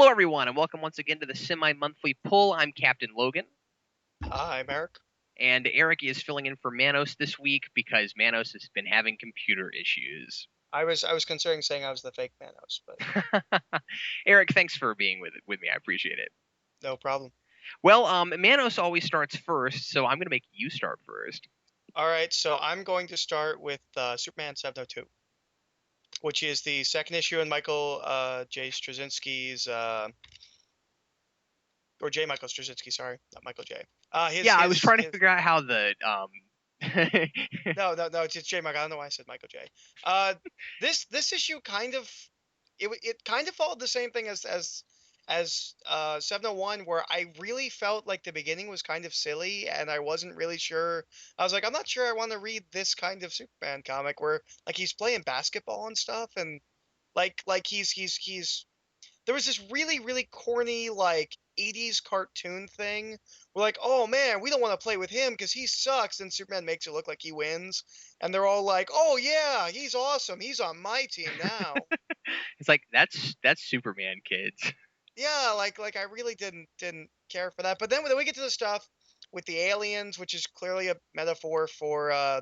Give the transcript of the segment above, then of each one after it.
Hello, everyone, and welcome once again to the semi-monthly pull. I'm Captain Logan, Hi, I'm Eric. and Eric is filling in for Manos this week because Manos has been having computer issues. I was considering saying I was the fake Manos, but Eric, thanks for being with me. I appreciate it. no problem. Well, Manos always starts first, so I'm going to make you start first. All right, so I'm going to start with Superman 702, which is the second issue in Michael J. Straczynski's or J. Michael Straczynski, sorry, not Michael J. Yeah, I was trying to figure out how the No, it's J. Michael. I don't know why I said Michael J. Uh, this issue kind of it kind of followed the same thing as 701, where I really felt like the beginning was kind of silly, and I wasn't really sure. I was like, I'm not sure I want to read this kind of Superman comic where like he's playing basketball and stuff, and like he's there was this really corny like 80s cartoon thing. We're like, oh man, we don't want to play with him because he sucks. And Superman makes it look like he wins, and they're all like, oh yeah, he's awesome. He's on my team now. it's like that's Superman, kids. Yeah, like I really didn't care for that. But then when we get to the stuff with the aliens, which is clearly a metaphor for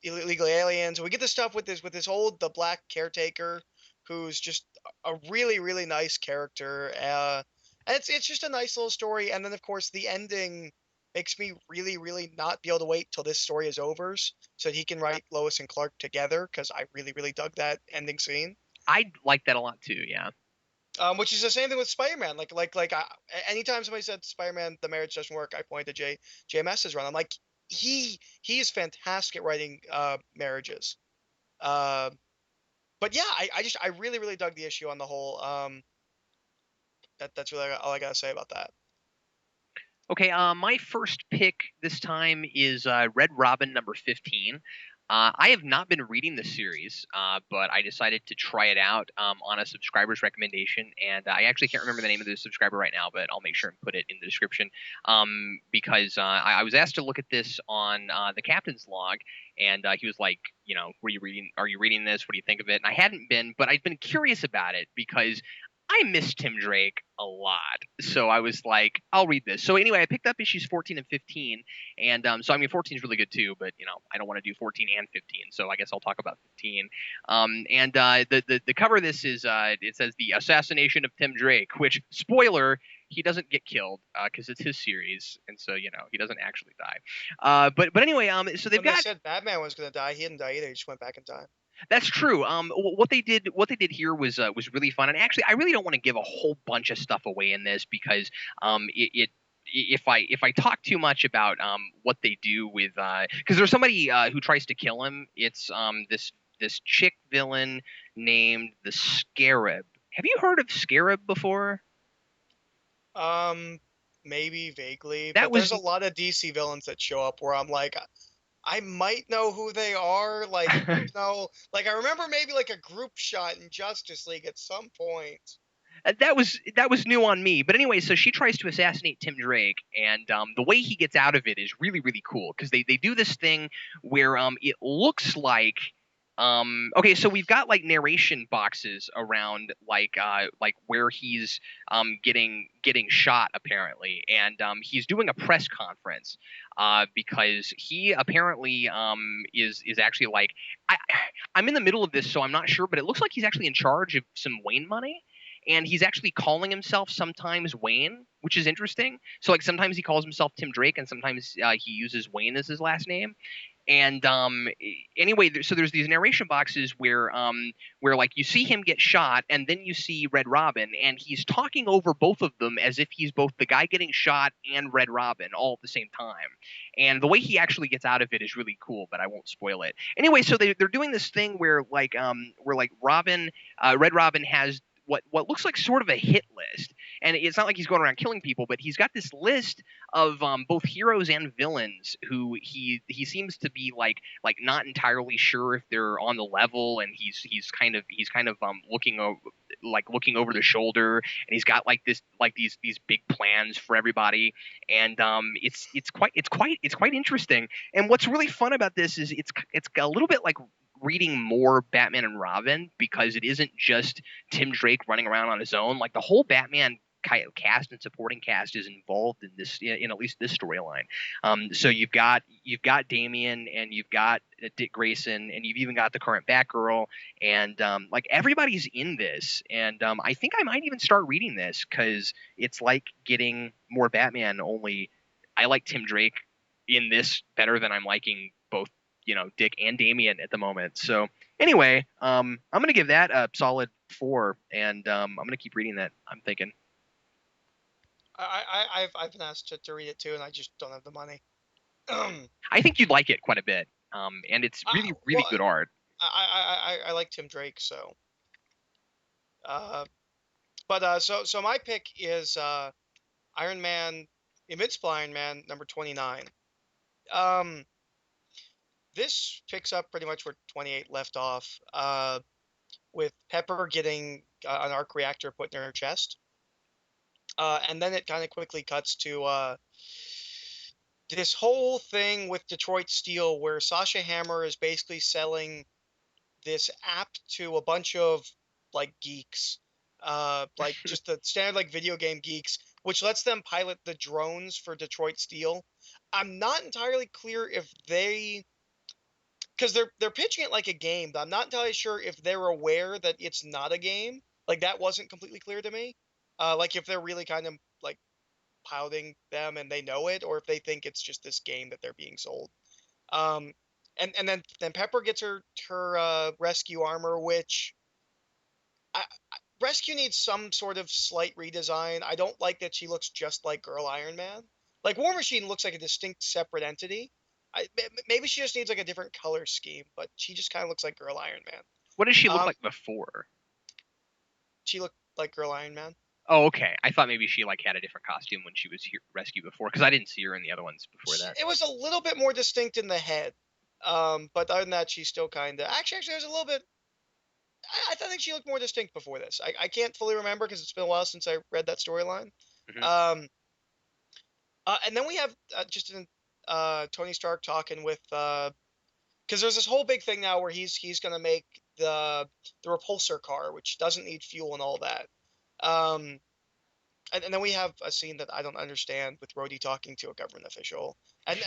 illegal aliens, we get the stuff with this old the black caretaker who's just a really nice character. And it's just a nice little story. And then of course the ending makes me really not be able to wait till this story is over so that he can write Lois and Clark together, because I really dug that ending scene. I like that a lot too. Yeah. Which is the same thing with Spider-Man. Anytime somebody said Spider-Man, the marriage doesn't work, I point to JMS's run. I'm like, he is fantastic at writing marriages. Uh, but yeah, I really dug the issue on the whole. That's really all I gotta say about that. Okay, my first pick this time is Red Robin number 15. I have not been reading the series, but I decided to try it out on a subscriber's recommendation, and I actually can't remember the name of the subscriber right now, but I'll make sure and put it in the description because I was asked to look at this on the captain's log, and he was like, you know, were you reading? Are you reading this? What do you think of it? And I hadn't been, but I'd been curious about it because I miss Tim Drake a lot. So I was like, I'll read this. So anyway, I picked up issues 14 and 15. And so, I mean, 14 is really good too, but, you know, I don't want to do 14 and 15. So I guess I'll talk about 15. The cover of this is, it says The Assassination of Tim Drake, which, spoiler, he doesn't get killed because it's his series. And so, you know, he doesn't actually die. But anyway, so they've When they got. said Batman was gonna die, he didn't die either. He just went back in time. That's true. What they did here was really fun, and actually, I really don't want to give a whole bunch of stuff away in this because if I talk too much about what they do with because there's somebody who tries to kill him. It's this chick villain named the Scarab. Have you heard of Scarab before? Um, Maybe vaguely, That but there's was a lot of DC villains that show up where I'm like, I might know who they are. Like, like I remember maybe like a group shot in Justice League at some point. that was new on me. But anyway, so she tries to assassinate Tim Drake, and the way he gets out of it is really cool because they do this thing where it looks like okay, so we've got like narration boxes around like where he's getting shot apparently, and he's doing a press conference because he apparently is actually like I I'm in the middle of this, so I'm not sure, but it looks like he's actually in charge of some Wayne money. And he's actually calling himself sometimes Wayne, which is interesting. So like sometimes he calls himself Tim Drake, and sometimes he uses Wayne as his last name. And anyway, so there's these narration boxes where like you see him get shot, and then you see Red Robin, and he's talking over both of them as if he's both the guy getting shot and Red Robin all at the same time. And the way he actually gets out of it is really cool, but I won't spoil it. Anyway, so they're doing this thing where like Red Robin has what looks like sort of a hit list, and it's not like he's going around killing people, but he's got this list of both heroes and villains who he seems to be like not entirely sure if they're on the level, and he's kind of looking over the shoulder, and he's got like these big plans for everybody, and it's quite interesting. And what's really fun about this is it's a little bit like reading more Batman and Robin because it isn't just Tim Drake running around on his own. Like the whole Batman cast and supporting cast is involved in this, in at least this storyline. So you've got Damian, and you've got Dick Grayson, and you've even got the current Batgirl, and like everybody's in this. And I think I might even start reading this because it's like getting more Batman. Only I like Tim Drake in this better than I'm liking both, Dick and Damian at the moment. So anyway, I'm gonna give that a solid 4, and I'm gonna keep reading that. I'm thinking. I've been asked to read it too, and I just don't have the money. I think you'd like it quite a bit, and it's really, really well, good art. I like Tim Drake, so. So my pick is Iron Man, Invincible Iron Man number 29. Um, this picks up pretty much where 28 left off. With Pepper getting an arc reactor put in her chest. And then it kind of quickly cuts to this whole thing with Detroit Steel, where Sasha Hammer is basically selling this app to a bunch of like geeks, like just the standard like video game geeks, which lets them pilot the drones for Detroit Steel. I'm not entirely clear if because they're pitching it like a game, but I'm not entirely sure if they're aware that it's not a game. Like that wasn't completely clear to me. Like if they're really kind of like piloting them and they know it, or if they think it's just this game that they're being sold. Um, and then Pepper gets her rescue armor, which rescue needs some sort of slight redesign. I don't like that she looks just like Girl Iron Man. Like War Machine looks like a distinct separate entity. Maybe she just needs like a different color scheme, but she just kind of looks like Girl Iron Man. What does she look like before? She looked like Girl Iron Man. Oh, okay. I thought maybe she like had a different costume when she was rescued before, because I didn't see her in the other ones before that. It was a little bit more distinct in the head, but other than that, she's still kind of actually. There's a little bit. I think she looked more distinct before this. I can't fully remember because it's been a while since I read that storyline. Mm-hmm. And then we have just Tony Stark talking with because there's this whole big thing now where he's gonna make the repulsor car, which doesn't need fuel and all that. And then we have a scene that I don't understand with Rhodey talking to a government official, and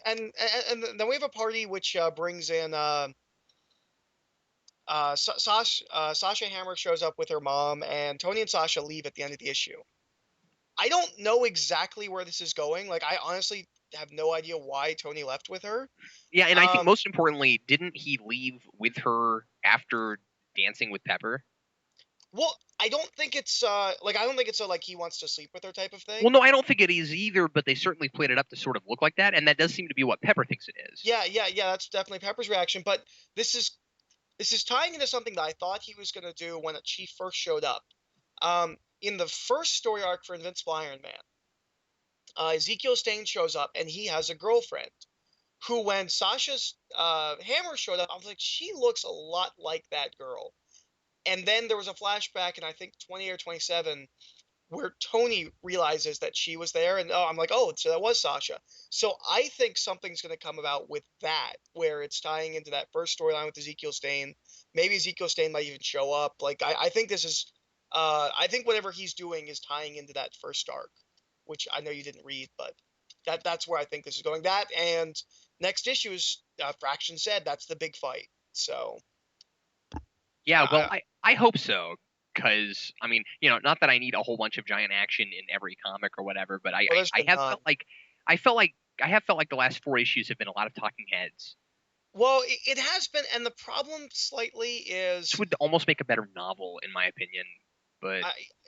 and then we have a party which brings in Sasha Hammer shows up with her mom, and Tony and Sasha leave at the end of the issue. I don't know exactly where this is going. Like, I honestly have no idea why Tony left with her. Yeah, and I think most importantly, didn't he leave with her after dancing with Pepper? Well, I don't think it's I don't think it's a like he wants to sleep with her type of thing. Well, no, I don't think it is either, but they certainly played it up to sort of look like that, and that does seem to be what Pepper thinks it is. Yeah, that's definitely Pepper's reaction, but this is tying into something that I thought he was going to do when Chief first showed up. In the first story arc for Invincible Iron Man, Ezekiel Stane shows up, and he has a girlfriend who, when Sasha's hammer showed up, I was like, she looks a lot like that girl. And then there was a flashback in, I think, 20 or 27, where Tony realizes that she was there, and I'm like, oh, so that was Sasha. So I think something's going to come about with that, where it's tying into that first storyline with Ezekiel Stane. Maybe Ezekiel Stane might even show up. Like, I think this is, I think whatever he's doing is tying into that first arc, which I know you didn't read, but that's where I think this is going. That, and next issue is, Fraction said, that's the big fight. So. Yeah, well, I hope so, because I mean, not that I need a whole bunch of giant action in every comic or whatever, but I have felt like the last 4 issues have been a lot of talking heads. Well, it has been, and the problem slightly is this would almost make a better novel, in my opinion. But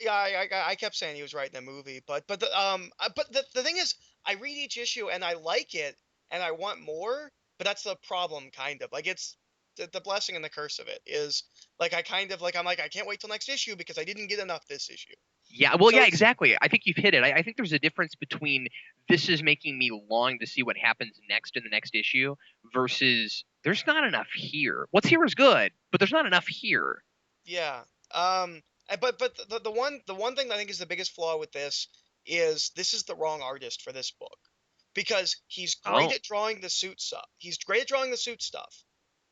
I kept saying he was writing a movie, but the thing is, I read each issue and I like it and I want more, but that's the problem, kind of. Like, it's the blessing and the curse of it is, like, I kind of like, I'm like, I can't wait till next issue because I didn't get enough this issue. Yeah, well, so yeah, exactly. I think you've hit it. I think there's a difference between this is making me long to see what happens next in the next issue versus there's not enough here. What's here is good, but there's not enough here. Yeah. But the one thing that I think is the biggest flaw with this is the wrong artist for this book, because he's great at drawing the suit stuff. He's great at drawing the suit stuff.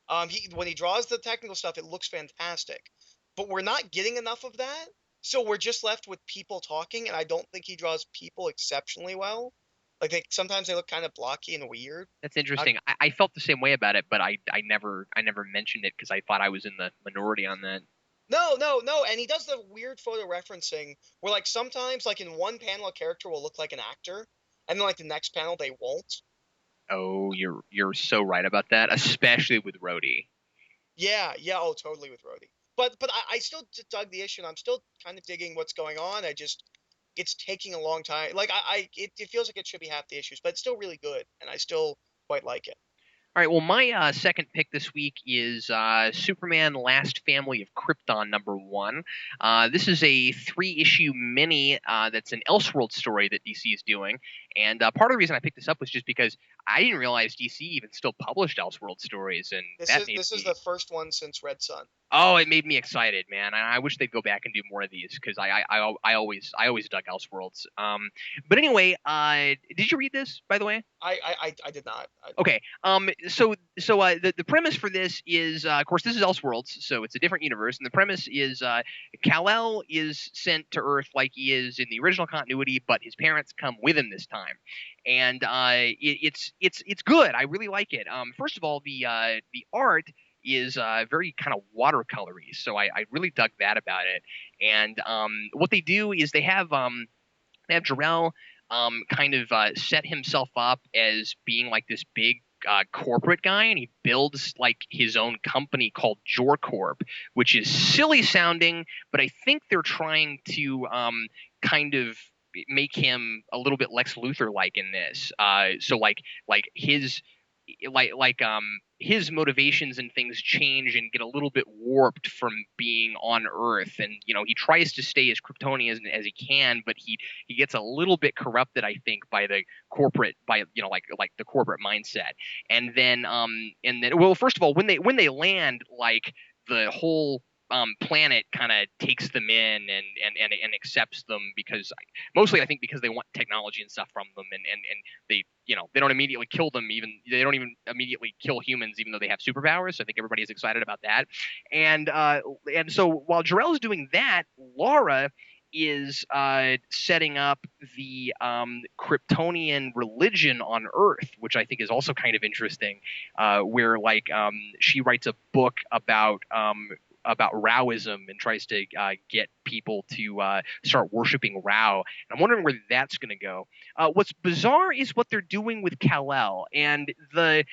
When he draws the technical stuff, it looks fantastic, but we're not getting enough of that. So we're just left with people talking, and I don't think he draws people exceptionally well. Like sometimes they look kind of blocky and weird. That's Uh, interesting. I felt the same way about it, but I never mentioned it because I thought I was in the minority on that. no, no, no, and he does the weird photo referencing where like sometimes like in one panel a character will look like an actor, and then like the next panel they won't. Oh, you're so right about that, especially with Rhodey. Yeah, yeah, oh, totally with Rhodey. But I still dug the issue, and I'm still kind of digging what's going on. It's taking a long time. Like it feels like it should be half the issues, but it's still really good, and I still quite like it. All right, well, my second pick this week is Superman Last Family of Krypton #1. This is a 3-issue mini that's an Elseworld story that DC is doing. And part of the reason I picked this up was just because I didn't realize DC even still published Elseworld stories, and that made This is me. the first one since Red Sun. Oh, it made me excited, man. I wish they'd go back and do more of these because I always dug Elseworlds. But anyway, did you read this, by the way? I did not. Okay. The premise for this is, of course, this is Elseworlds, so it's a different universe, and the premise is Kal-El is sent to Earth like he is in the original continuity, but his parents come with him this time, and it's good. I really like it. First of all, the art is very kind of watercolory, so I really dug that about it. And what they do is they have Jor-El kind of set himself up as being like this big corporate guy, and he builds like his own company called JorCorp, which is silly sounding, but I think they're trying to kind of make him a little bit Lex Luthor like in this. So like his his motivations and things change and get a little bit warped from being on Earth, and he tries to stay as Kryptonian as he can, but he gets a little bit corrupted, I think, by the corporate, by like the corporate mindset. And then well, first of all, when they land, like the whole planet kind of takes them in and accepts them, because mostly I think because they want technology and stuff from them, and they don't immediately kill them, even they don't even immediately kill humans even though they have superpowers. So I think everybody is excited about that. And so while Jor-El's doing that, Laura is setting up the Kryptonian religion on Earth, which I think is also kind of interesting, where she writes a book about Raoism and tries to get people to start worshiping Rao. And I'm wondering where that's going to go. What's bizarre is what they're doing with Kal-El, and the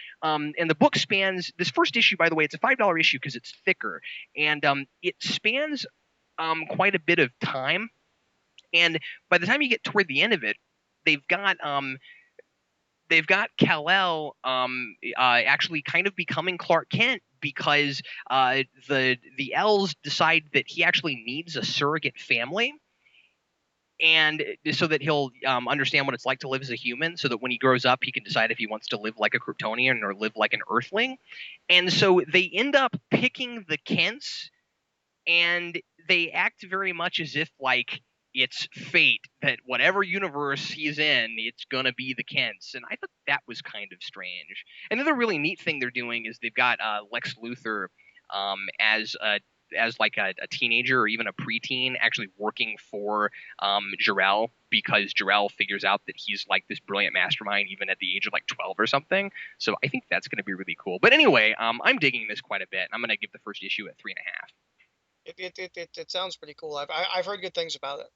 book spans this first issue. By the way, it's a $5 issue because it's thicker, and it spans quite a bit of time. And by the time you get toward the end of it, they've got Kal-El actually kind of becoming Clark Kent, because the L's decide that he actually needs a surrogate family, and so that he'll understand what it's like to live as a human, so that when he grows up he can decide if he wants to live like a Kryptonian or live like an Earthling. And so they end up picking the Kents, and they act very much as if like it's fate that whatever universe he's in, it's gonna be the Kents. And I thought that was kind of strange. Another really neat thing they're doing is they've got Lex Luthor as like a teenager or even a preteen actually working for Jor-El, because Jor-El figures out that he's like this brilliant mastermind even at the age of like 12 or something. So I think that's going to be really cool. But anyway, I'm digging this quite a bit. I'm going to give the first issue at 3.5. It sounds pretty cool. I've heard good things about it,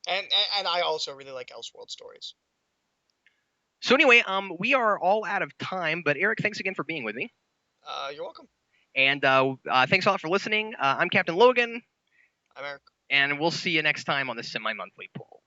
and I also really like Elseworld stories. So anyway, we are all out of time, but Eric, thanks again for being with me. You're welcome. And thanks a lot for listening. I'm Captain Logan. I'm Eric. And we'll see you next time on the semi-monthly poll.